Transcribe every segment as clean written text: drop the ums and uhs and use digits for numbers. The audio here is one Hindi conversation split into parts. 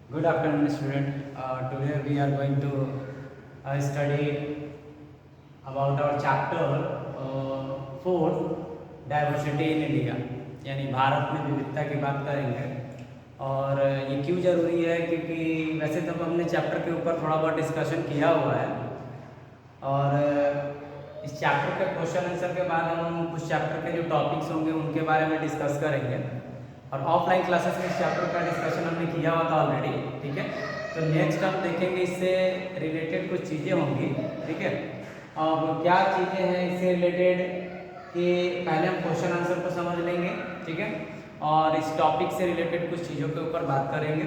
Good afternoon, student. Today we are going to study about our chapter 4 diversity in India, यानी भारत में विविधता की बात करेंगे। और ये क्यों ज़रूरी है, क्योंकि वैसे तो हमने चैप्टर के ऊपर थोड़ा बहुत डिस्कशन किया हुआ है और इस चैप्टर के क्वेश्चन आंसर के बाद हम कुछ चैप्टर के जो टॉपिक्स होंगे उनके बारे में डिस्कस करेंगे। और ऑफलाइन क्लासेस में इस चैप्टर का डिस्कशन हमने किया हुआ था ऑलरेडी, ठीक है। तो नेक्स्ट हम देखेंगे इससे रिलेटेड कुछ चीज़ें होंगी, ठीक है। अब क्या चीज़ें हैं इससे रिलेटेड कि पहले हम क्वेश्चन आंसर को समझ लेंगे, ठीक है, और इस टॉपिक से रिलेटेड कुछ चीज़ों के ऊपर बात करेंगे।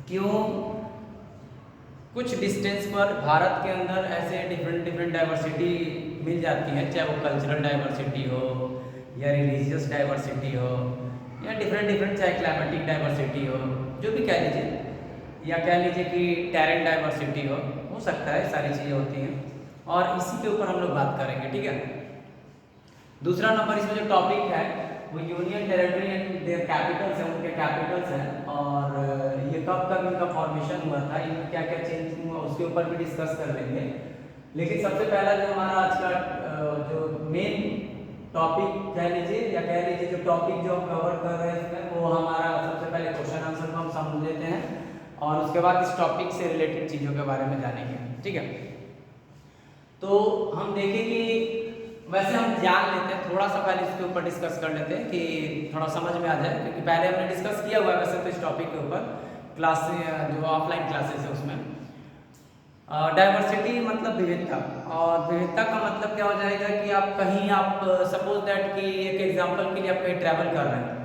क्यों कुछ डिस्टेंस पर भारत के अंदर ऐसे डिफरेंट डाइवर्सिटी मिल जाती है, चाहे वो कल्चरल डाइवर्सिटी हो या रिलीजियस डाइवर्सिटी हो या डिफरेंट चाहे क्लाइमेटिक डाइवर्सिटी हो, जो भी कह लीजिए, या कह लीजिए कि टेरेन डाइवर्सिटी हो सकता है, सारी चीज़ें होती हैं और इसी के ऊपर हम लोग बात करेंगे, ठीक है। दूसरा नंबर इसमें जो टॉपिक है वो union territory and there Capitals हैं, उनके कैपिटल्स हैं और ये कब इनका फॉर्मेशन हुआ था, इनमें क्या क्या चेंज हुआ उसके ऊपर भी डिस्कस कर लेंगे। लेकिन सबसे पहला जो हमारा आज का जो मेन टॉपिक कह लीजिए या कह लीजिए जो टॉपिक जो हम कवर कर रहे हैं इसमें, वो हमारा सबसे पहले क्वेश्चन आंसर को हम समझ लेते हैं और उसके बाद इस टॉपिक से रिलेटेड चीज़ों के बारे में जानेंगे, ठीक है। तो हम देखें कि वैसे हम जान लेते हैं, थोड़ा सा पहले इसके ऊपर डिस्कस कर लेते हैं कि थोड़ा समझ में आ जाए, क्योंकि पहले हमने डिस्कस किया हुआ है वैसे तो इस टॉपिक के ऊपर क्लास जो ऑफलाइन क्लासेस है उसमें। डाइवर्सिटी मतलब विविधता, और विविधता का मतलब क्या हो जाएगा कि आप कहीं आप सपोज दैट कि एक एग्जांपल के लिए आप कहीं ट्रैवल कर रहे हैं,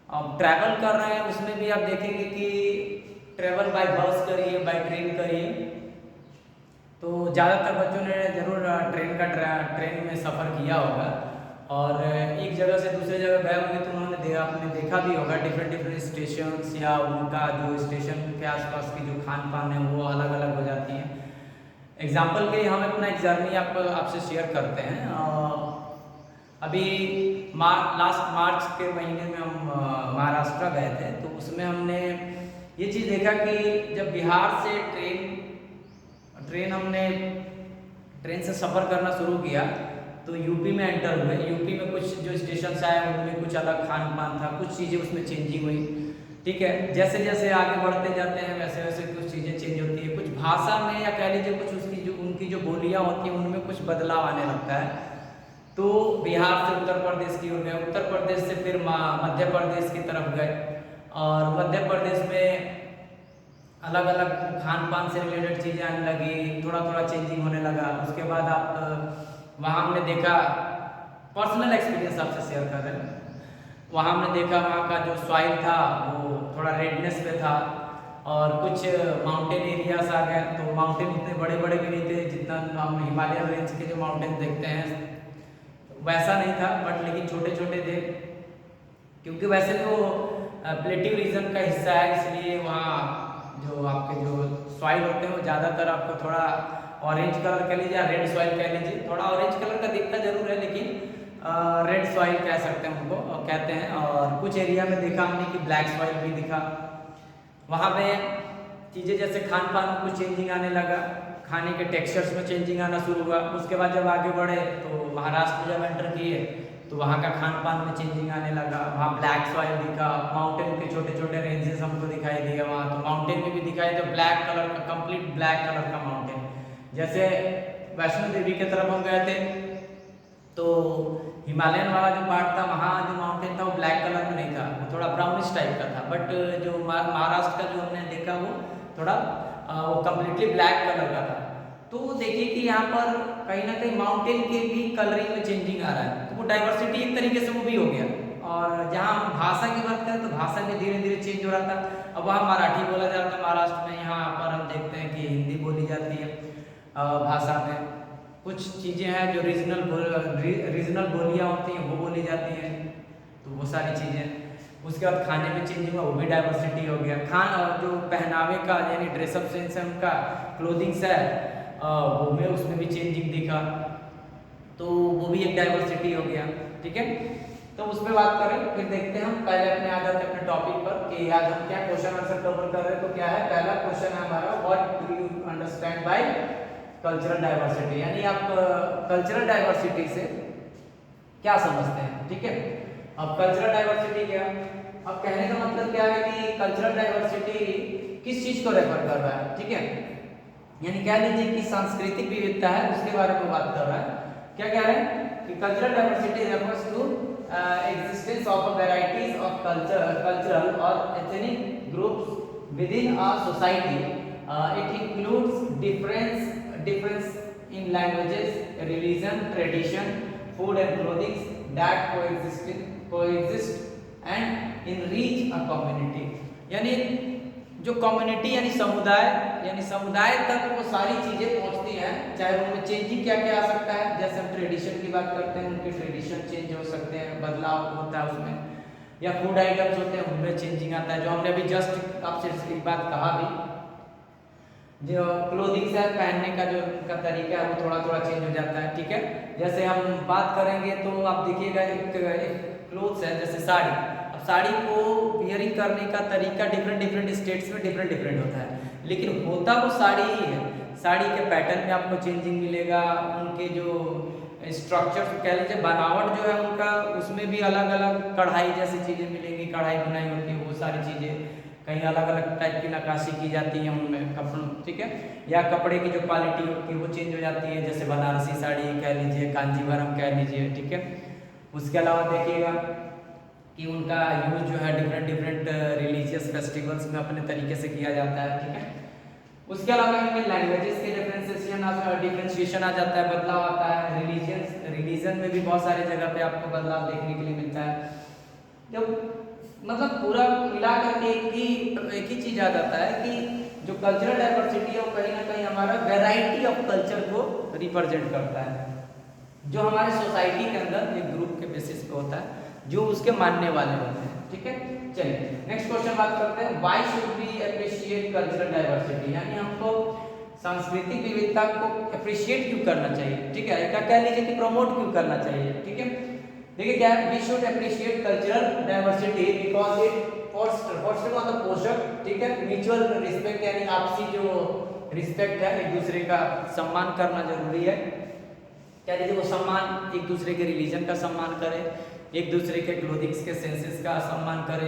अब ट्रैवल कर रहे हैं उसमें भी आप देखेंगे कि ट्रैवल बाय बस करिए, बाय ट्रेन करिए, तो ज़्यादातर बच्चों ने जरूर ट्रेन में सफ़र किया होगा और एक जगह से दूसरे जगह गए होंगे तो आपने देखा भी होगा डिफरेंट स्टेशंस या उनका जो स्टेशन के आसपास की जो खान पान है वो अलग अलग हो जाती हैं। एग्जाम्पल के लिए हम अपना एक जर्नी आपसे शेयर करते हैं। अभी लास्ट मार्च के महीने में हम महाराष्ट्र गए थे, तो उसमें हमने ये चीज़ देखा कि जब बिहार से ट्रेन से सफ़र करना शुरू किया तो यूपी में एंटर हुए। यूपी में कुछ जो स्टेशन आए उनमें कुछ अलग खान पान था, कुछ चीज़ें उसमें चेंजिंग हुई, ठीक है। जैसे जैसे आगे बढ़ते जाते हैं वैसे वैसे कुछ चीज़ें चेंज होती है, कुछ भाषा में या कह लीजिए कुछ उनकी जो बोलियाँ होती हैं उनमें कुछ बदलाव आने लगता है। तो बिहार से उत्तर प्रदेश की ओर गए, उत्तर प्रदेश से फिर मध्य प्रदेश की तरफ गए और मध्य प्रदेश में अलग अलग खान पान से रिलेटेड चीज़ें आने लगी, थोड़ा चेंजिंग होने लगा। उसके बाद आप वहाँ हमने देखा, पर्सनल एक्सपीरियंस आपसे शेयर कर रहे हैं, वहाँ हमने देखा वहाँ का जो सॉइल था वो थोड़ा रेडनेस पे था और कुछ माउंटेन एरियाज आ गए, तो माउंटेन इतने बड़े बड़े भी नहीं थे जितना हम हिमालयन रेंज के जो माउंटेन देखते हैं वैसा नहीं था, बट लेकिन छोटे छोटे थे, क्योंकि वैसे तो प्लेटिव रीजन का हिस्सा है, इसलिए वहाँ जो आपके जो सॉइल होते हैं वो ज़्यादातर आपको थोड़ा ऑरेंज कलर कह लीजिए या रेड सॉइल कह लीजिए, थोड़ा ऑरेंज कलर का दिखता जरूर है लेकिन रेड सॉइल कह सकते हैं उनको कहते हैं। और कुछ एरिया में देखा हमने कि ब्लैक सॉइल भी दिखा। वहाँ पे चीज़ें जैसे खान पान में कुछ चेंजिंग आने लगा, खाने के टेक्सचर्स में चेंजिंग आना शुरू हुआ। उसके बाद जब आगे बढ़े तो महाराष्ट्र जब एंटर किए तो वहाँ का खान पान में चेंजिंग आने लगा, वहाँ ब्लैक सॉइल दिखा, माउंटेन के छोटे छोटे रेंजेस हमको दिखाई दिए वहाँ, तो माउंटेन में भी दिखाई तो ब्लैक कलर का, कंप्लीट ब्लैक कलर का माउंटेन। जैसे वैष्णो देवी की तरफ हम गए थे तो हिमालयन वाला जो पार्ट था वहाँ जो माउंटेन था वो ब्लैक कलर में नहीं था, वो थोड़ा ब्राउनिश टाइप का था, बट जो महाराष्ट्र का जो हमने देखा वो थोड़ा वो कम्प्लीटली ब्लैक कलर का था। तो देखिए कि यहाँ पर कहीं ना कहीं माउंटेन के भी कलरिंग में चेंजिंग आ रहा है, तो वो डाइवर्सिटी एक तरीके से वो भी हो गया। और जहाँ हम भाषा की बात करें तो भाषा भी धीरे धीरे चेंज हो रहा था। अब वहाँ मराठी बोला जाता है महाराष्ट्र में, यहाँ पर हम देखते हैं कि हिंदी बोली जाती है भाषा में। कुछ चीज़ें हैं जो रीजनल बोलियाँ होती हैं वो बोली जाती हैं, तो वो सारी चीज़ें। उसके बाद खाने में चेंज हुआ, वो भी डाइवर्सिटी हो गया। जो पहनावे का यानी ड्रेसअप सेंस है उनका, क्लोथिंग्स है वो में उसमें भी चेंजिंग दिखा, तो वो भी एक डाइवर्सिटी हो गया, ठीक है। तो उस पर बात करें, फिर देखते हैं हम। पहले अपने आ जाते हैं अपने टॉपिक पर कि आज हम क्या क्वेश्चन आंसर कवर कर रहे हैं। तो क्या है, पहला क्वेश्चन है हमारा, what do you understand by cultural diversity, यानी आप कल्चरल डाइवर्सिटी से क्या समझते हैं। ठीक है, अब कल्चरल डाइवर्सिटी क्या, अब कहने का मतलब क्या है कि कल्चरल डाइवर्सिटी किस चीज को रेफर कर रहा है। ठीक है, यानी कह लीजिए कि सांस्कृतिक विविधता है, उसके बारे में बात कर रहा है। क्या कह रहे हैं कि cultural diversity refers to existence of varieties of cultural or ethnic groups within a society. It includes difference in languages, religion, tradition, food and clothing that coexist and enrich a community. यानी जो कम्युनिटी यानी समुदाय तक वो सारी चीजें पहुंचती हैं, चाहे उनमें चेंजिंग क्या क्या आ सकता है। जैसे हम ट्रेडिशन की बात करते हैं, उनके ट्रेडिशन चेंज हो सकते हैं, बदलाव होता है उसमें, या फूड आइटम्स होते हैं उनमें चेंजिंग आता है। जो हमने अभी जस्ट आपसे एक बात कहा भी, जो क्लोथिंग्स है, पहनने का जो उनका तरीका है वो थोड़ा थोड़ा चेंज हो जाता है। ठीक है, जैसे हम बात करेंगे तो आप देखिएगा एक क्लोथ्स है जैसे साड़ी, साड़ी को वियरिंग करने का तरीका डिफरेंट स्टेट्स में डिफरेंट होता है, लेकिन होता वो साड़ी ही है। साड़ी के पैटर्न में आपको चेंजिंग मिलेगा, उनके जो स्ट्रक्चर कह लीजिए, बनावट जो है उनका, उसमें भी अलग अलग कढ़ाई जैसी चीज़ें मिलेंगी, कढ़ाई बुनाई होती है, वो सारी चीज़ें कहीं अलग अलग टाइप की नक्काशी की जाती है उनमें कपड़ों। ठीक है, या कपड़े की जो क्वालिटी होती है वो चेंज हो जाती है, जैसे बनारसी साड़ी कह लीजिए, कांजीवरम कह लीजिए। ठीक है, उसके अलावा देखिएगा कि उनका यूज जो है डिफरेंट रिलीजियस फेस्टिवल्स में अपने तरीके से किया जाता है। ठीक है, उसके अलावा इनमें लैंग्वेजेस के डिफरेंशिएशन आ जाता है, बदलाव आता है। रिलीजन में भी बहुत सारे जगह पे आपको बदलाव देखने के लिए मिलता है। जब मतलब पूरा मिला करके एक ही चीज आ जाता है कि जो कल्चरल डाइवर्सिटी है वो कहीं ना कहीं हमारा वेराइटी ऑफ कल्चर को रिप्रेजेंट करता है, जो हमारे सोसाइटी के अंदर एक ग्रुप के बेसिस पे होता है, जो उसके मानने वाले होते हैं। ठीक है, चलिए नेक्स्ट क्वेश्चन बात करते हैं, why should we appreciate cultural diversity, यानी हमको सांस्कृतिक विविधता को अप्रिशिएट क्यों करना चाहिए। ठीक है, क्या कह लीजिए कि प्रमोट क्यों करना चाहिए। ठीक है, देखिए क्या है, we should appreciate cultural diversity because it first on the पोषक। ठीक है, म्यूचुअल रिस्पेक्ट, यानी आपसी जो रिस्पेक्ट है, एक दूसरे का सम्मान करना जरूरी है। क्या लीजिए वो सम्मान, एक दूसरे के रिलीजन का सम्मान करे, एक दूसरे के क्लोथिंग्स के सेंसेस का सम्मान करे।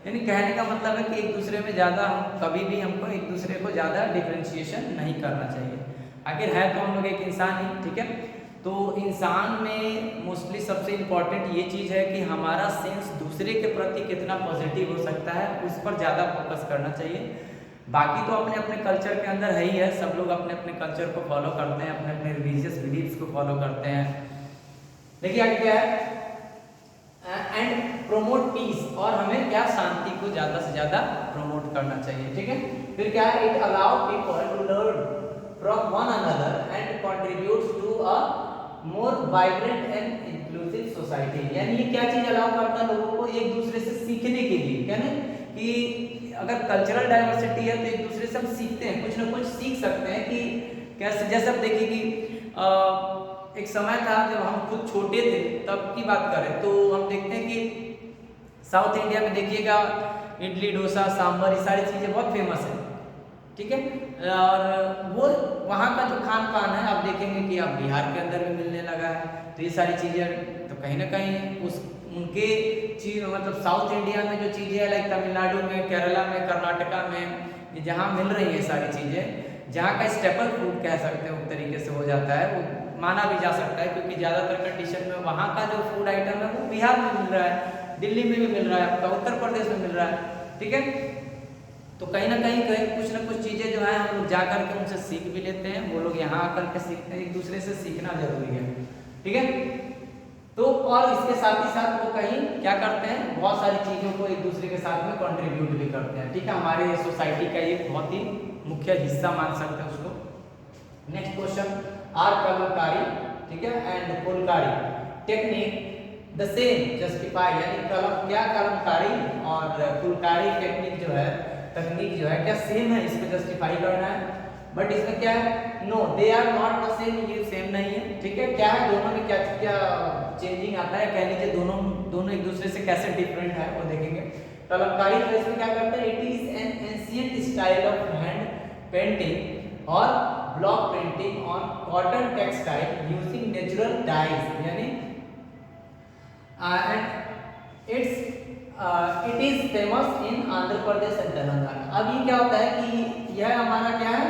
यानी कहने का मतलब है कि एक दूसरे में ज़्यादा हम कभी भी हमको एक दूसरे को ज़्यादा डिफरेंशिएशन नहीं करना चाहिए। आखिर है तो हम लोग एक इंसान ही। ठीक है, तो इंसान में मोस्टली सबसे इम्पॉर्टेंट ये चीज़ है कि हमारा सेंस दूसरे के प्रति कितना पॉजिटिव हो सकता है, उस पर ज़्यादा फोकस करना चाहिए। बाकी तो अपने अपने कल्चर के अंदर है ही है, सब लोग अपने अपने कल्चर को फॉलो करते हैं, अपने अपने रिलीजियस बिलीव्स को फॉलो करते हैं। देखिए आगे क्या है, एंड प्रोमोट पीस, और हमें क्या शांति को ज़्यादा से ज़्यादा प्रमोट करना चाहिए। ठीक है, फिर क्या है, it allow people to learn from one another and contributes to a more vibrant and inclusive society. यानी ये क्या चीज़ अलाउ करता है लोगों को एक दूसरे से सीखने के लिए। क्या ना कि अगर कल्चरल डाइवर्सिटी है तो एक दूसरे से हम सीखते हैं, कुछ ना कुछ सीख सकते हैं कि कैसे। जैसे आप देखिए कि एक समय था जब हम खुद छोटे थे, तब की बात करें तो हम देखते हैं कि साउथ इंडिया में देखिएगा इडली डोसा सांभर ये सारी चीज़ें बहुत फेमस है। ठीक है, और वो वहाँ का जो खान पान है आप देखेंगे कि अब बिहार के अंदर भी मिलने लगा है। तो ये सारी चीज़ें तो कहीं ना कहीं उस उनके चीज मतलब साउथ इंडिया में जो चीज़ें हैं लाइक तमिलनाडु में, केरला में, कर्नाटका में, जहाँ मिल रही है सारी चीज़ें, जहाँ का स्टेपल फूड कह सकते हैं उस तरीके से हो जाता है, वो माना भी जा सकता है। क्योंकि ज़्यादातर कंडीशन में वहाँ का जो फूड आइटम है वो बिहार में मिल रहा है, दिल्ली में भी मिल रहा है, आपका उत्तर प्रदेश में मिल रहा है। ठीक है, तो कहीं ना कहीं कुछ ना कुछ चीज़ें जो है हम लोग जा कर के उनसे सीख भी लेते हैं, वो लोग यहाँ आकर के सीखते हैं। एक दूसरे से सीखना जरूरी है। ठीक है, तो और इसके साथ ही साथ वो कहीं क्या करते हैं, बहुत सारी चीज़ों को एक दूसरे के साथ में कंट्रीब्यूट भी करते हैं। ठीक है, हमारे सोसाइटी का एक बहुत ही मुख्य हिस्सा मान सकते हैं उसको। नेक्स्ट क्वेश्चन, आर कलमकारी, ठीक है, and Phulkari technique the same justify, यानी कलम क्या कलमकारी और फुलकारी टेक्निक जो है, तकनीक जो है क्या सेम है, इसको जस्टिफाई करना है। बट इसमें क्या है, no they are not the same, ये सेम नहीं है, ठीक है। क्या है दोनों में क्या क्या चेंजिंग आता है, कह लीजिए दोनों एक दूसरे से कैसे डिफरेंट है वो देखेंगे। कलमकारी जो इसमें क्या करते हैं, it is an ancient style of hand painting और block printing on cotton textile using natural dyes, यानी and it is famous in Andhra Pradesh and Telangana. अब ये क्या होता है कि यह हमारा क्या है,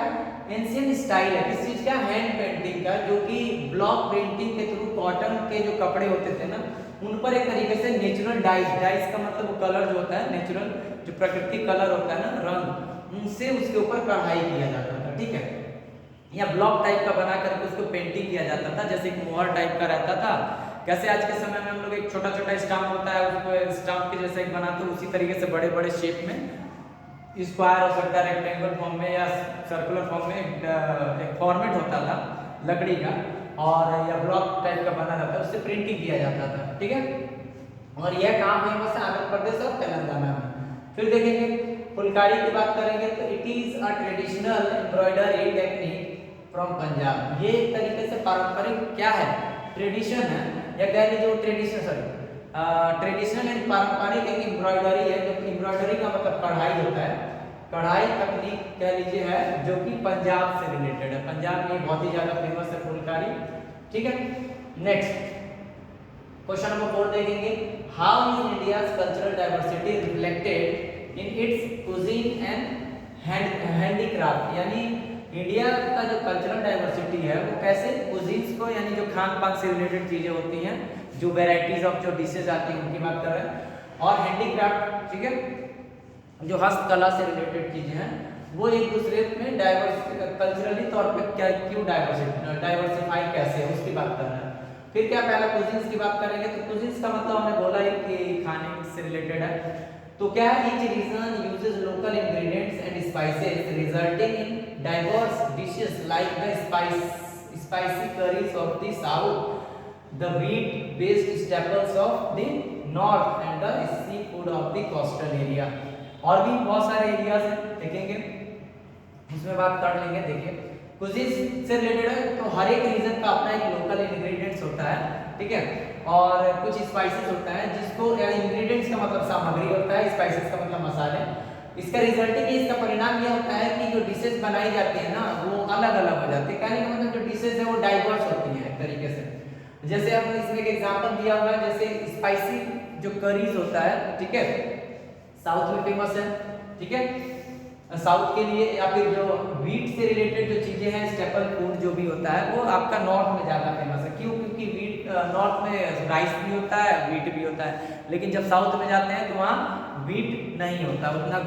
एंशिएंट स्टाइल है किस चीज का, हैंड पेंटिंग का, जो कि ब्लॉक प्रिंटिंग के थ्रू कॉटन के जो कपड़े होते थे ना उन पर एक तरीके से नेचुरल डाइज, डाइज का मतलब वो कलर जो होता है, नेचुरल जो प्राकृतिक कलर होता है ना, रंग, उनसे उसके ऊपर कढ़ाई किया जाता था, ठीक है, या ब्लॉक टाइप का बना करके उसको पेंटिंग किया जाता था, जैसे एक मोहर टाइप का रहता था। कैसे आज के समय में हम लोग एक छोटा छोटा स्टाम्प होता है उसको स्टाम्प के जैसे बनाते हैं, उसी तरीके से बड़े बड़े शेप में स्क्वायर हो सकता है, रेक्टेंगल फॉर्म में या सर्कुलर फॉर्म में एक फॉर्मेट होता था लकड़ी का, और या ब्लॉक टाइप का बना रहता है, उससे प्रिंटिंग किया जाता था, ठीक है। और यह काम फेमस है आंध्र प्रदेश और तेलंगाना में। फिर देखेंगे फुलकारी की बात करेंगे तो it is a traditional embroidery technique from Punjab. ये एक तरीके से पारंपरिक क्या है, ट्रेडिशन है, या कह लीजिए ट्रेडिशनल एंड पारंपरिक एक एम्ब्रॉयडरी है, जो एम्ब्रॉयडरी का मतलब कढ़ाई होता है, कढ़ाई तकनीक कह लीजिए है, जो कि पंजाब से रिलेटेड है, पंजाब में बहुत ही ज्यादा फेमस है फुलकारी, ठीक है। नेक्स्ट क्वेश्चन नंबर 4 देखेंगे, how is India's cultural diversity reflected in its cuisine and handicraft, यानी इंडिया का जो कल्चरल डाइवर्सिटी है वो कैसे कुजीन्स को, यानी जो खान पान से रिलेटेड चीजें होती हैं, जो वेराइटीज ऑफ जो डिशेज आती हैं उनकी बात कर रहे हैं, और हैंडीक्राफ्ट, ठीक है, जो हस्तकला से रिलेटेड चीजें हैं, वो एक दूसरे में कल्चरली तौर पे क्या क्यों डाइवर्सिफाई कैसे है उसकी बात कर रहे हैं। फिर क्या पहला कुजीन्स की बात करेंगे, तो कुजीन्स का मतलब हमने बोला ही कि खाने से रिलेटेड है, तो क्या है, each reason uses local ingredients and spices resulting in diverse dishes like the spicy curries of the south, the wheat based staples of the north and the seafood of the coastal area। और भी बहुत सारे एरियाज हैं, देखेंगे उसमें बात कर लेंगे। देखिए कुजीन्स से रिलेटेड है तो हर एक रीजन का अपना एक लोकल इंग्रेडिएंट्स होता है, ठीक है, और कुछ स्पाइसेस होता है, जिसको इंग्रेडिएंट्स का मतलब सामग्री होता है, स्पाइसेस का मतलब मसाले। इसका रिजल्टिंग इसका परिणाम यह होता है कि जो डिशेस बनाई जाती है ना वो अलग अलग हो जाती है, कहने का मतलब जो डिशेस है वो डाइवर्स होती है एक तरीके से। जैसे हमने इसमें एक एग्जांपल दिया हुआ है, जैसे स्पाइसी जो करीज होता है, ठीक है, साउथ में फेमस है, ठीक है, साउथ के लिए, या फिर जो व्हीट से रिलेटेड जो चीजें हैं, स्टेपल फूड जो भी होता है वो आपका नॉर्थ में ज्यादा फेमस है। क्यों? क्योंकि व्हीट नॉर्थ में राइस भी होता है, व्हीट भी होता है, लेकिन जब साउथ में जाते हैं तो वहाँ व्हीट नहीं होता, उतना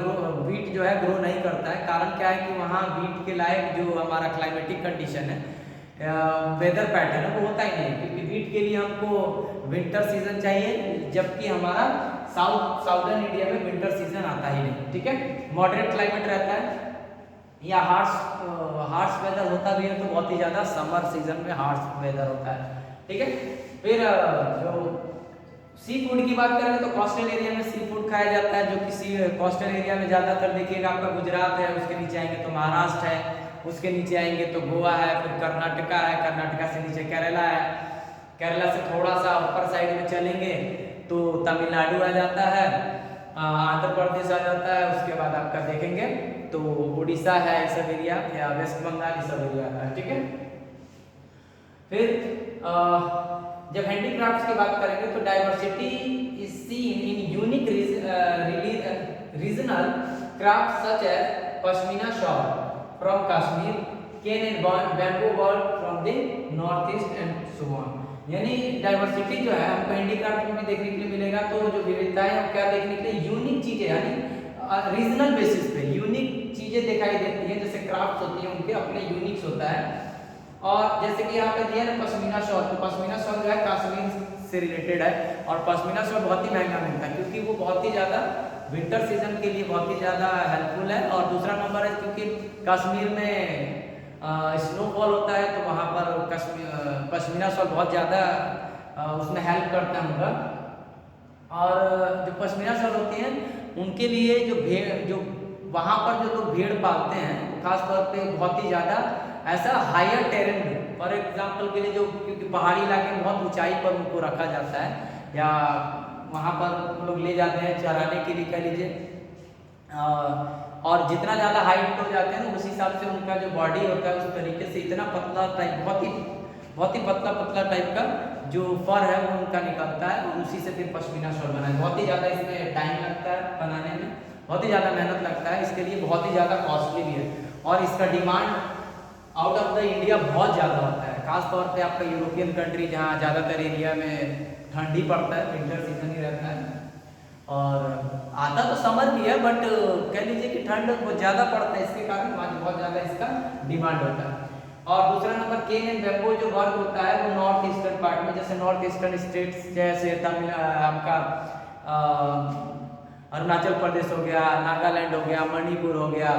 व्हीट जो है ग्रो नहीं करता है। कारण क्या है कि वहाँ व्हीट के लायक जो हमारा क्लाइमेटिक कंडीशन है, वेदर पैटर्न है वो होता ही नहीं, क्योंकि व्हीट के लिए हमको विंटर सीजन चाहिए, जबकि हमारा साउदर्न इंडिया में विंटर सीजन आता ही नहीं, ठीक है, मॉडरेट क्लाइमेट रहता है, या हार्श वेदर होता भी है तो बहुत ही ज़्यादा समर सीजन में हार्श वेदर होता है, ठीक है। फिर जो सी फूड की बात करें तो कोस्टल एरिया में सी फूड खाया जाता है, जो किसी कोस्टल एरिया में ज़्यादातर देखिएगा आपका गुजरात है, उसके नीचे आएंगे तो महाराष्ट्र है, उसके नीचे आएंगे तो गोवा है, फिर कर्नाटका है, कर्नाटका से नीचे केरला है, केरला से थोड़ा सा ऊपर साइड में चलेंगे तो तमिलनाडु आ जाता है, आंध्र प्रदेश आ जाता है, उसके बाद आपका देखेंगे तो उड़ीसा है, ये सब एरिया, या वेस्ट बंगाल, ये सब एरिया आता है, ठीक है। फिर जब हैंडीक्राफ्ट्स की बात करेंगे तो diversity is seen in unique regional craft such as pashmina shawl from Kashmir, cane and bamboo ball from the north east and so on. यानी डाइवर्सिटी जो है हमको हैंडीक्राफ्ट में भी देखने के लिए मिलेगा, तो जो विविधता है हम क्या देखने के लिए, यूनिक चीजें, यानी रीजनल बेसिस पे यूनिक चीजें दिखाई देती हैं, जैसे क्राफ्ट होती हैं उनके अपने यूनिक्स होता है। और जैसे कि यहाँ पे दिया ना पश्मीना शॉल, तो पश्मीना शॉल जो है कश्मीर से रिलेटेड है, और पश्मीना शॉल बहुत ही महंगा मिलता है क्योंकि वो बहुत ही ज़्यादा विंटर सीजन के लिए बहुत ही ज़्यादा हेल्पफुल है। और दूसरा नंबर है क्योंकि कश्मीर में स्नोफॉल होता है, तो वहाँ पर पश्मीना शॉल बहुत ज़्यादा उसमें हेल्प करता है उनका। और जो पश्मीना शॉल होती हैं उनके लिए जो वहाँ पर जो लोग भेड़ पालते हैं वो खासतौर पे बहुत ही ज़्यादा ऐसा हायर टेरेन में, फॉर एग्जाम्पल के लिए जो, क्योंकि पहाड़ी इलाके में बहुत ऊंचाई पर उनको रखा जाता है या वहाँ पर हम लोग ले जाते हैं चराने के लिए कह लीजिए, और जितना ज़्यादा हाइट पर जाते हैं ना उस हिसाब से उनका जो बॉडी होता है उस तरीके से इतना पतला टाइप, बहुत ही पतला पतला टाइप का जो फर है वो उनका निकलता है और उसी से फिर पश्मीना शॉल बनाए। बहुत ही ज़्यादा इसमें टाइम लगता है बनाने में, बहुत ही ज़्यादा मेहनत लगता है, इसके लिए बहुत ही ज़्यादा कॉस्टली भी है और इसका demand out of the India बहुत ज़्यादा होता है। खासतौर पे आपका यूरोपियन कंट्री जहाँ ज़्यादातर एरिया में ठंड ही पड़ता है, विंटर सीजन ही रहता है और आता तो समर भी है बट कह लीजिए कि ठंड बहुत ज़्यादा पड़ता है, इसके कारण वहाँ बहुत ज़्यादा इसका डिमांड होता है। और दूसरा नंबर केन एंड बैम्बू जो वर्क होता है वो नॉर्थ ईस्टर्न पार्ट में, जैसे नॉर्थ ईस्टर्न स्टेट्स जैसे तमिल आपका अरुणाचल प्रदेश हो गया, नागालैंड हो गया, मणिपुर हो गया,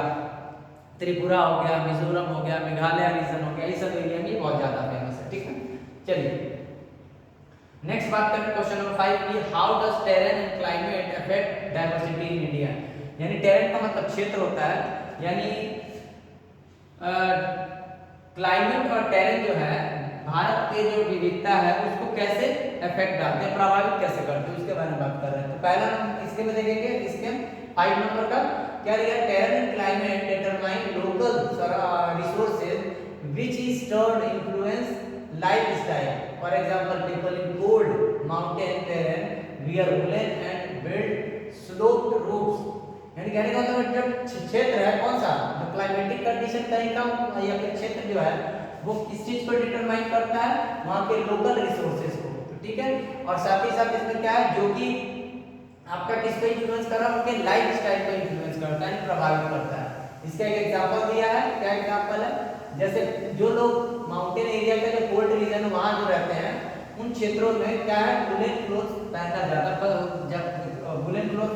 त्रिपुरा हो गया, मिजोरम हो गया, मेघालय रीजन हो गया, ये सब एरिया में बहुत ज़्यादा फेमस है। ठीक है, चलिए नेक्स्ट बात करें क्वेश्चन नंबर 5 की how does terrain and climate affect diversity in India. यानी टेरेन का मतलब क्षेत्र होता है, यानी क्लाइमेट और टेरेन जो है भारत के जो विविधता है उसको कैसे इफेक्ट डालते हैं, प्रभावित कैसे करते हैं, उसके बारे में बात कर रहे हैं। तो पहला नंबर इसके में देखेंगे, इसके 5 नंबर का क्या दिया, terrain and climate determine local resources which is turn influence lifestyle. For example people in cold mountain terrain wear woollen and build sloped roofs. यानी कहने का मतलब जो क्षेत्र है कौन सा, जो क्लाइमेटिक कंडीशन कहीं का या फिर क्षेत्र जो है वो किस चीज को डिटरमाइन करता है, वहां के लोकल रिसोर्सेज को। तो ठीक है, और साथ ही साथ इसमें क्या है जो कि आपका किस पे इन्फ्लुएंस कर रहा है, उनके लाइफस्टाइल पे इन्फ्लुएंस करता है, प्रभावित करता है। इसका एक एग्जांपल दिया है, क्या एग्जांपल है, जैसे जो लोग माउंटेन एरिया के जो कोल्ड रीजन वहां जो रहते हैं उन क्षेत्रों में क्या है वुलन क्लोथ पहना जाता है, जब वुलन क्लोथ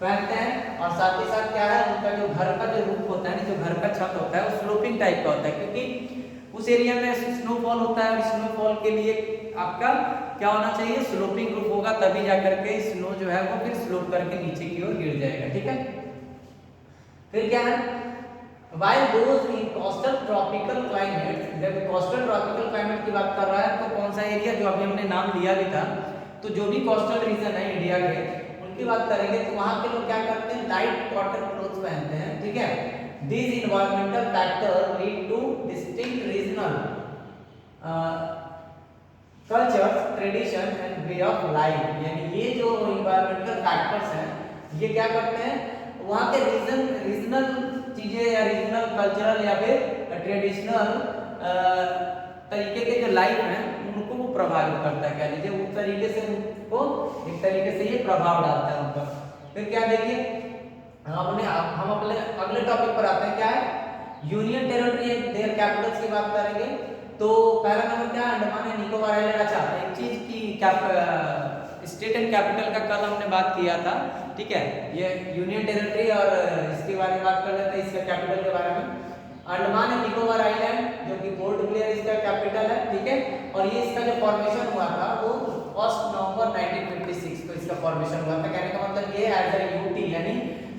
पहनते हैं और साथ ही साथ क्या है उनका जो घर का जो रूफ होता है, जो घर का छत होता है वो स्लोपिंग टाइप का होता है, क्योंकि उस एरिया में स्नोफॉल होता है और स्नोफॉल के लिए आपका क्या होना चाहिए, स्लोपिंग रूफ होगा, तभी जाकर के स्नो जो है वो फिर स्लोप करके नीचे की ओर गिर जाएगा। ठीक है, फिर क्या है while those in coastal tropical climates, जब coastal tropical climate की बात कर रहा है तो कौन सा एरिया जो अभी हमने नाम लिया भी था, तो जो भी कोस्टल रीजन है इंडिया के उनकी बात करेंगे तो वहां के लोग क्या करते हैं, लाइट कॉटन क्लोथ्स पहनते हैं। ठीक है, these environmental factors lead to distinct regional cultures, tradition and way of life। यानी ये जो environmental factors हैं ये क्या करते हैं, वहाँ के रीजनल चीजें या रीजनल कल्चरल या फिर ट्रेडिशनल तरीके के जो लाइफ हैं उनको वो प्रभावित करता है, कह लीजिए उस तरीके से उनको एक तरीके से ये प्रभाव डालता है उन पर। फिर क्या देखिए हम अपने अगले टॉपिक पर आते हैं, क्या है union territory and there Capitals की बात करेंगे। तो पहला नंबर क्या है, अंडमान एंड निकोबार आइलैंड। अच्छा, एक चीज की स्टेट एंड कैपिटल का कल हमने बात किया था। ठीक है, ये यूनियन टेरिटरी और इसके बारे में बात कर लेते हैं, इसका कैपिटल के बारे में। अंडमान एंड निकोबार आइलैंड जो कि पोर्ट ब्लेयर इसका कैपिटल है। ठीक है, और ये इसका जो फॉर्मेशन हुआ था वो 1 नवंबर 1956 को इसका फॉर्मेशन हुआ था। कहने का मतलब ये एज अ यूटी यानी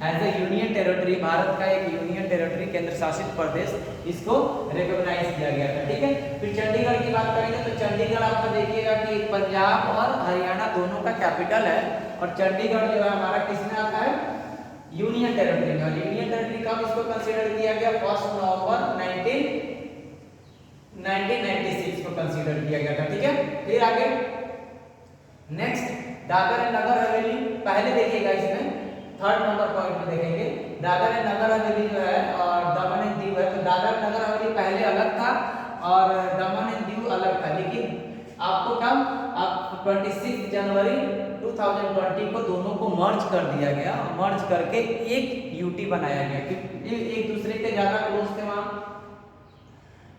as a union territory, Bharat का एक यूनियन टेरिटरी केंद्र शासित प्रदेश, इसको रिकॉग्नाइज किया गया था। ठीक है, फिर चंडीगढ़ की बात करेंगे तो चंडीगढ़ आपको देखिएगा कि पंजाब और हरियाणा दोनों का कैपिटल है और चंडीगढ़ जो है हमारा किसमें आता है, यूनियन टेरिटरी में। और यूनियन टेरिटरी कब इसको कंसीडर किया गया, 1 नवंबर 1996 को कंसीडर किया गया था। ठीक है, फिर आगे नेक्स्ट दादर एंड नगर हवेली, पहले देखिएगा इसमें 3rd नंबर पॉइंट पे देखेंगे दादर एंड नगर हवेली जो है और दमन एंड दीव है। तो दादर नगर हवेली पहले अलग था और दमन एंड दीव अलग था, लेकिन आपको कब आप 26 जनवरी 2020 को दोनों को मर्ज कर दिया गया, मर्ज करके एक यूटी बनाया गया क्योंकि एक दूसरे के ज्यादा क्लोज थे वहां।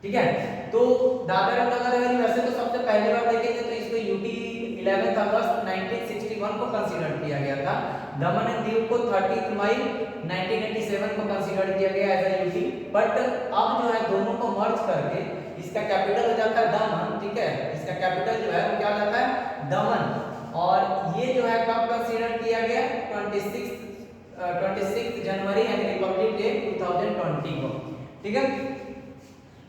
ठीक है, तो दादर एंड नगर हवेली वैसे तो सबसे पहले बार देखेंगे तो इसको यूटी 11 अगस्त 1961 को कंसीडर किया गया था। दमन एंड दीव को 30 मई 1987 को कंसीडर किया गया एज अ यूटी, बट अब जो है दोनों को मर्ज करके इसका कैपिटल हो जाता है दमन। ठीक है, इसका कैपिटल जो है वो क्या हो जाता है दमन, और ये जो है कब कंसीडर किया गया 26 जनवरी यानी रिपब्लिक डे 2020 को। ठीक है।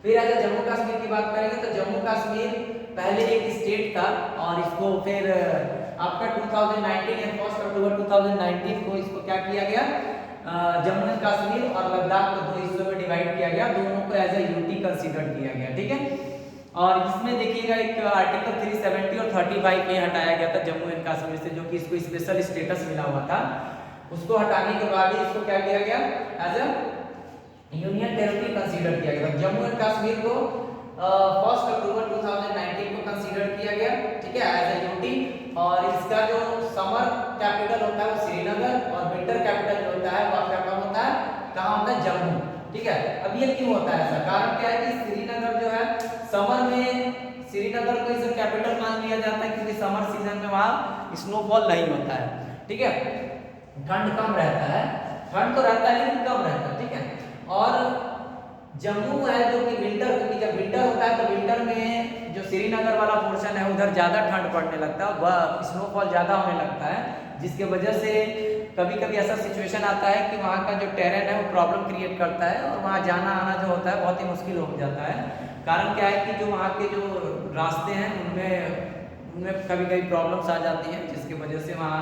फिर अगर जम्मू कश्मीर की बात करेंगे तो जम्मू कश्मीर पहले एक स्टेट था और इसको फिर आपका 2019 या 1 अक्टूबर 2019 को इसको क्या किया गया, जम्मू एंड कश्मीर और लद्दाख को दो हिस्सों में डिवाइड किया गया, दोनों को एज ए यूटी कंसीडर किया गया, ठीक है। और इसमें देखिएगा एक आर्टिकल 370 और 35 में हटाया गया था जम्मू एंड कश्मीर से, जो कि इसको स्पेशल स्टेटस मिला हुआ था, उसको हटाने के बाद ही इसको क्या किया गया, as a union territory consider किया गया। जम्मू एंड कश्मीर को 1 अक्टूबर 2019 को कंसीडर किया गया, ठीक है, एज अ यूटी। और इसका जो समर कैपिटल होता है वो श्रीनगर और विंटर कैपिटल जो होता है वो आपका कहाँ होता है, कहाँ होता है, जम्मू, ठीक है। अब ये क्यों होता है ऐसा, कारण क्या है कि श्रीनगर जो है समर में श्रीनगर को इसे कैपिटल मान लिया जाता है क्योंकि समर सीजन में वहाँ स्नोफॉल नहीं होता है, ठीक है, ठंड कम रहता है, ठंड तो रहता है लेकिन कम रहता है, ठीक है। और जम्मू है जो कि विंटर, क्योंकि जब विंटर होता है तो विंटर में जो श्रीनगर वाला पोर्शन है उधर ज़्यादा ठंड पड़ने लगता है, वह स्नोफॉल ज़्यादा होने लगता है, जिसके वजह से कभी कभी ऐसा सिचुएशन आता है कि वहाँ का जो टेरेन है वो प्रॉब्लम क्रिएट करता है और वहाँ जाना आना जो होता है बहुत ही मुश्किल हो जाता है। कारण क्या है कि जो वहाँ के जो रास्ते हैं उनमें कभी कभी प्रॉब्लम्स आ जाती हैं, जिसकी वजह से वहाँ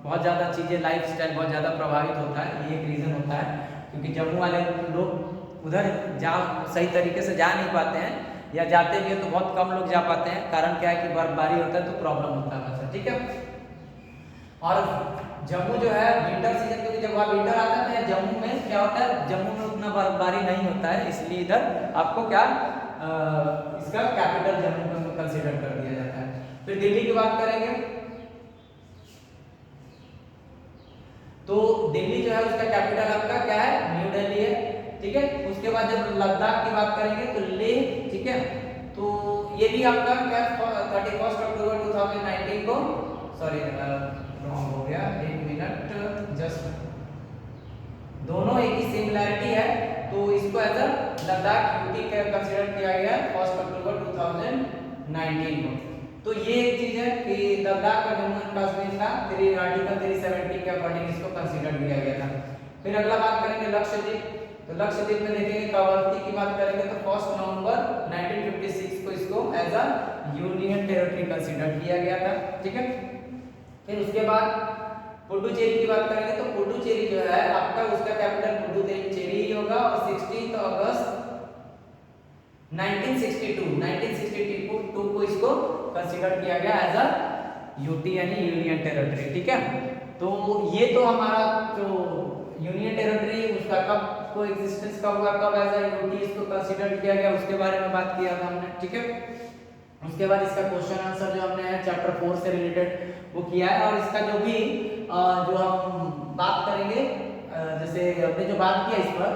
बहुत ज़्यादा चीज़ें, लाइफ स्टाइल बहुत ज़्यादा प्रभावित होता है, ये एक रीज़न होता है। क्योंकि जम्मू वाले लोग उधर जा सही तरीके से जा नहीं पाते हैं, या जाते भी हैं तो बहुत कम लोग जा पाते हैं, कारण क्या है कि बर्फबारी होता है तो प्रॉब्लम होता है वैसा, ठीक है। और जम्मू जो है विंटर सीजन, क्योंकि जब वहाँ विंटर आता है तो जम्मू में क्या होता है, जम्मू में उतना बर्फबारी नहीं होता है, इसलिए इधर आपको क्या इसका कैपिटल जम्मू को कंसीडर कर दिया जाता है। फिर दिल्ली की बात करेंगे तो दिल्ली जो है उसका कैपिटल आपका क्या है, न्यू दिल्ली है, ठीक है। उसके बाद जब लद्दाख की बात करेंगे तो लेह, ठीक है। तो ये भी आपका क्या 31 अक्टूबर 2019 को, सॉरी रॉन्ग हो गया, एक मिनट, जस्ट दोनों एक ही सिमिलैरिटी है, तो इसको as a Ladakh UT consider किया गया 1 अक्टूबर 2019 को। तो ये एक चीज है कि लद्दाख और जम्मू एंड कश्मीर का आर्टिकल 370 के अकॉर्डिंग इसको कंसीडर किया गया था। फिर अगला बात करेंगे लक्षद्वीप, तो लक्षद्वीप में देखेंगे कवरत्ती की बात करेंगे तो 1 नवंबर 1956 को इसको as a union territory consider किया गया था, ठीक है। फिर उसके बाद पुडुचेरी की बात करेंगे तो पुडुचेरी जो है आपका उसका कैपिटल पुडुचेरी ही होगा और 16 अगस्त 1962 को इसको कंसीडर किया गया एज अ यूटी यानी यूनियन टेरिटरी, ठीक है। तो ये तो हमारा जो यूनियन टेरिटरी उसका कब को एग्जिस्टेंस कब हुआ, कब एज अ यूटी इसको कंसीडर किया गया, उसके बारे में बात किया था हमने, ठीक है। उसके बाद इसका क्वेश्चन आंसर जो हमने चैप्टर 4 से रिलेटेड वो किया है, और इसका जो भी जो हम बात करेंगे, जैसे हमने जो बात किया इस पर,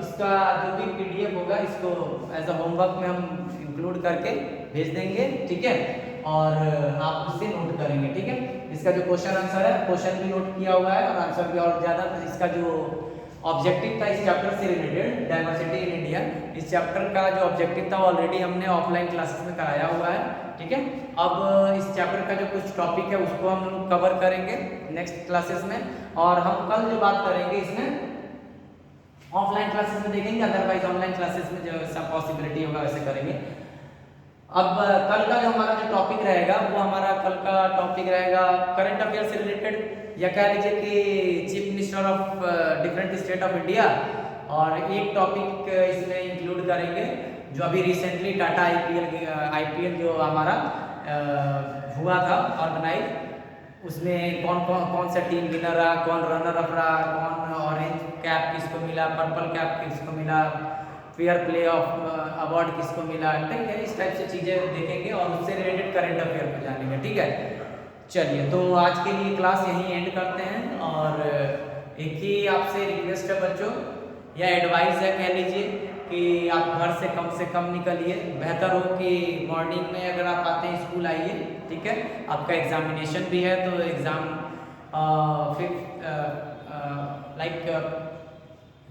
इसका जो भी पीडीएफ होगा इसको एज अ होमवर्क में हम इंक्लूड करके भेज देंगे, ठीक है, और आप उससे नोट करेंगे, ठीक है। इसका जो क्वेश्चन आंसर है, क्वेश्चन भी नोट किया हुआ है और आंसर भी, और ज़्यादा इसका जो ऑब्जेक्टिव था इस चैप्टर से रिलेटेड, डाइवर्सिटी इन इंडिया, इस चैप्टर का जो ऑब्जेक्टिव था ऑलरेडी हमने ऑफलाइन क्लासेस में कराया हुआ है, ठीक है। अब इस चैप्टर का जो कुछ टॉपिक है उसको हम लोग कवर करेंगे नेक्स्ट क्लासेस में, और हम कल जो बात करेंगे इसमें ऑफलाइन क्लासेस में देखेंगे, अदरवाइज ऑनलाइन क्लासेस में जो सा पॉसिबिलिटी होगा वैसे करेंगे। अब कल का जो हमारा जो टॉपिक रहेगा वो हमारा कल का टॉपिक रहेगा करंट अफेयर से रिलेटेड, या कह लीजिए कि chief minister of different state of India, और एक टॉपिक इसमें इंक्लूड करेंगे जो अभी रिसेंटली टाटा आईपीएल जो हमारा हुआ था ऑर्गेनाइज, उसमें कौन सा टीम विनर रहा, कौन रनर अप रहा, कौन ऑरेंज कैप किसको मिला, पर्पल कैप किसको मिला, फेयर प्ले ऑफ अवार्ड किसको मिला, ठीक है। इस टाइप से चीज़ें देखेंगे और उससे रिलेटेड करंट अफेयर को जानेंगे, ठीक है। चलिए, तो आज के लिए क्लास यहीं एंड करते हैं, और एक ही आपसे रिक्वेस्ट है बच्चों, या एडवाइस है कह लीजिए, कि आप घर से कम निकलिए, बेहतर हो कि मॉर्निंग में अगर आप आते हैं स्कूल आइए, ठीक है। आपका एग्जामिनेशन भी है तो एग्ज़ाम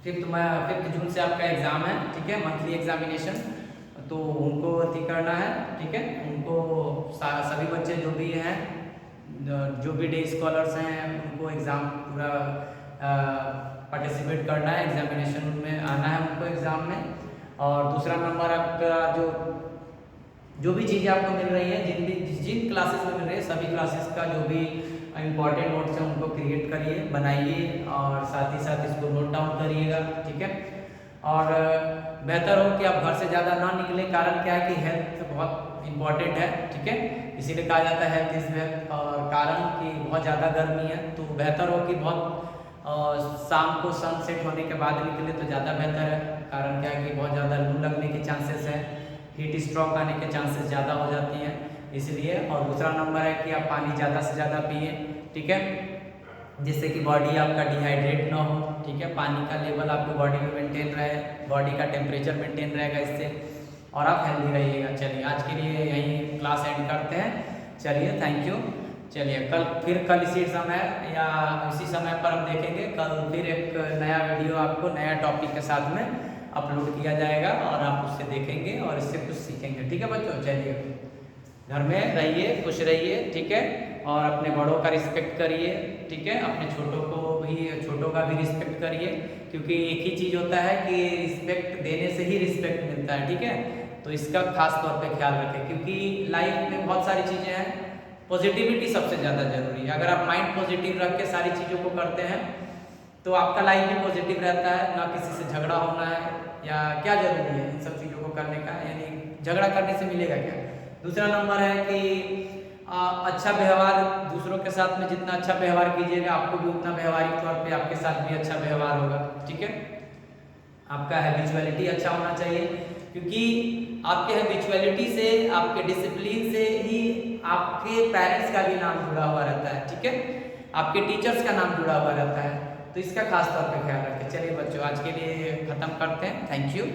5 जून से आपका एग्ज़ाम है, ठीक है, मंथली एग्जामिनेशन, तो उनको अति करना है, ठीक है। उनको सभी बच्चे जो भी हैं, जो भी डे स्कॉलर्स हैं, उनको एग्ज़ाम पूरा पार्टिसिपेट करना है, एग्जामिनेशन में आना है उनको एग्ज़ाम में। और दूसरा नंबर आपका जो भी चीज़ें आपको मिल रही हैं, जिन क्लासेस में मिल रही है, सभी क्लासेस का जो भी इम्पॉर्टेंट नोट्स हैं उनको क्रिएट करिए, बनाइए और साथ ही साथ इसको नोट डाउन करिएगा, ठीक है। और बेहतर हो कि आप घर से ज़्यादा ना निकले, कारण क्या है कि हेल्थ बहुत इम्पॉर्टेंट है, ठीक है। इसीलिए कहा जाता है हेल्थ इज़ वेल्थ। और कारण कि बहुत ज़्यादा गर्मी है, तो बेहतर हो कि बहुत शाम को सनसेट होने के बाद निकले तो ज़्यादा बेहतर है। कारण क्या है कि बहुत ज़्यादा लू लगने के चांसेस है, हीट स्ट्रोक आने के चांसेस ज़्यादा हो जाती हैं, इसलिए। और दूसरा नंबर है कि आप पानी ज़्यादा से ज़्यादा पिए, ठीक है, जिससे कि बॉडी आपका डिहाइड्रेट ना हो, ठीक है। पानी का लेवल आपको बॉडी में मेंटेन रहे, बॉडी का टेम्परेचर मेंटेन रहेगा इससे, और आप हेल्दी रहिएगा। चलिए आज के लिए यहीं क्लास एंड करते हैं। चलिए, थैंक यू। चलिए कल इसी समय या इसी समय पर हम देखेंगे। कल फिर एक नया वीडियो आपको नया टॉपिक के साथ में अपलोड किया जाएगा और आप उससे देखेंगे और इससे कुछ सीखेंगे, ठीक है बच्चों। चलिए, घर में रहिए, खुश रहिए, ठीक है, और अपने बड़ों का रिस्पेक्ट करिए, ठीक है। अपने छोटों का भी रिस्पेक्ट करिए, क्योंकि एक ही चीज़ होता है कि रिस्पेक्ट देने से ही रिस्पेक्ट मिलता है, ठीक है। तो इसका खास तौर पे ख्याल रखें, क्योंकि लाइफ में बहुत सारी चीज़ें हैं, पॉजिटिविटी सबसे ज़्यादा जरूरी है। अगर आप माइंड पॉजिटिव रख के सारी चीज़ों को करते हैं तो आपका लाइफ भी पॉजिटिव रहता है, ना किसी से झगड़ा होना है या क्या जरूरी है इन सब चीज़ों को करने का, यानी झगड़ा करने से मिलेगा क्या। दूसरा नंबर है कि अच्छा व्यवहार, दूसरों के साथ में जितना अच्छा व्यवहार कीजिएगा आपको भी उतना व्यवहारिक तौर पे आपके साथ भी अच्छा व्यवहार होगा, ठीक है। आपका हैबिचुअलिटी अच्छा होना चाहिए, क्योंकि आपके हैबिचुअलिटी से, आपके डिसिप्लिन से ही आपके पेरेंट्स का भी नाम जुड़ा हुआ रहता है, ठीक है, आपके टीचर्स का नाम जुड़ा हुआ रहता है। तो इसका खास तौर पे ख्याल रखें। चलिए बच्चों, आज के लिए ख़त्म करते हैं। Thank you.